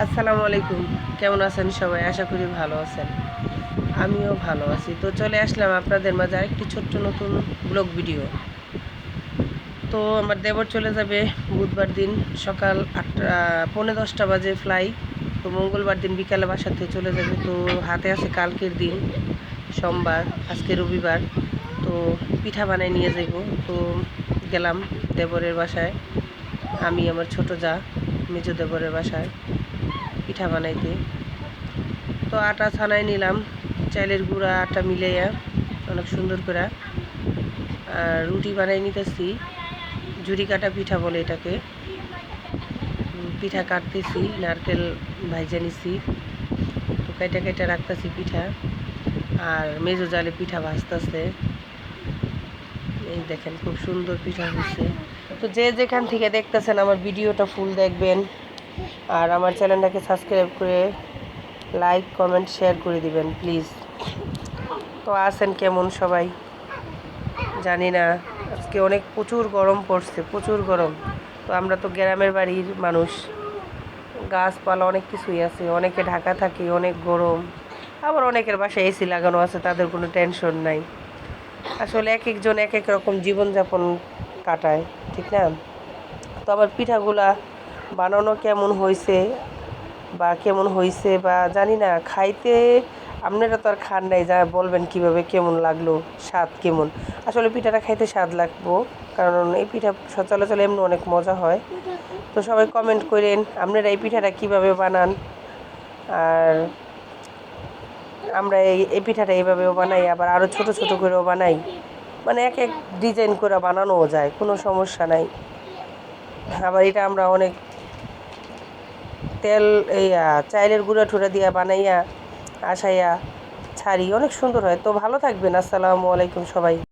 আসসালামু আলাইকুম। কেমন আছেন সবাই? আশা করি ভালো আছেন। আমিও ভালো আছি। তো চলে আসলাম আপনাদের মাঝে আরেকটি ছোট্ট নতুন ব্লগ ভিডিও। তো আমার দেবর চলে যাবে বুধবার দিন সকাল 8টা, পৌনে 10টা বাজে ফ্লাইট। তো মঙ্গলবার দিন বিকালে বাসা থেকে চলে যাবে। তো হাতে আছে কালকের দিন সোমবার, আজকে রবিবার। তো পিঠা বানায় নিয়ে যাব। তো গেলাম দেবরের বাসায়, আমি আমার ছোট যা মেজো দেবরের বাসায় পিঠা বানাইতে। তো আটা ছানায় নিলাম, চাইলের গুঁড়া আটা মিলাইয়া অনেক সুন্দর করে। আর রুটি বানাই নিতেছি, ঝুরি কাটা পিঠা বলে এটাকে। পিঠা কাটতেছি, নারকেল ভাইজা নিছি। তো কেটে কেটে রাখতেছি পিঠা, আর মেজো জালে পিঠা ভাজতেছে। এই দেখেন খুব সুন্দর পিঠা হচ্ছে। তো যে যেখান থেকে দেখতেছেন আমার ভিডিওটা ফুল দেখবেন, আর আমার চ্যানেলটাকে সাবস্ক্রাইব করে লাইক কমেন্ট শেয়ার করে দিবেন প্লিজ। তো আছেন কেমন সবাই জানি না, আজকে অনেক প্রচুর গরম পড়ছে, প্রচুর গরম। তো আমরা তো গ্রামের বাড়ির মানুষ, গাছপালা অনেক কিছুই আছে, অনেকে ঢাকা থাকে, অনেক গরম। আবার অনেকের বাসায় এসি লাগানো আছে, তাদের কোনো টেনশন নাই। আসলে এক একজন এক এক রকম জীবনযাপন কাটায়, ঠিক না? তো আবার পিঠাগুলা বানানো কেমন হয়েছে বা জানি না, খাইতে আপনারা তো আর খান নাই, যা বলবেন কিভাবে কেমন লাগলো, স্বাদ কেমন। আসলে পিঠাটা খাইতে স্বাদ লাগবো, কারণ এই পিঠা সচরাচর এমনি অনেক মজা হয়। তো সবাই কমেন্ট করেন আপনারা এই পিঠাটা কিভাবে বানান। আর আমরা এই পিঠাটা এইভাবেও বানাই, আবার আরও ছোট ছোট করেও বানাই। মানে এক এক ডিজাইন করে বানানোও যায়, কোনো সমস্যা নাই। আবার এটা আমরা অনেক তেল চাইলের গুঁড়া ঠুড়া দিয়া বানাইয়া আসাইয়া ছাড়ি, অনেক সুন্দর হয়। তো ভালো থাকবেন। আসসালামু আলাইকুম সবাই।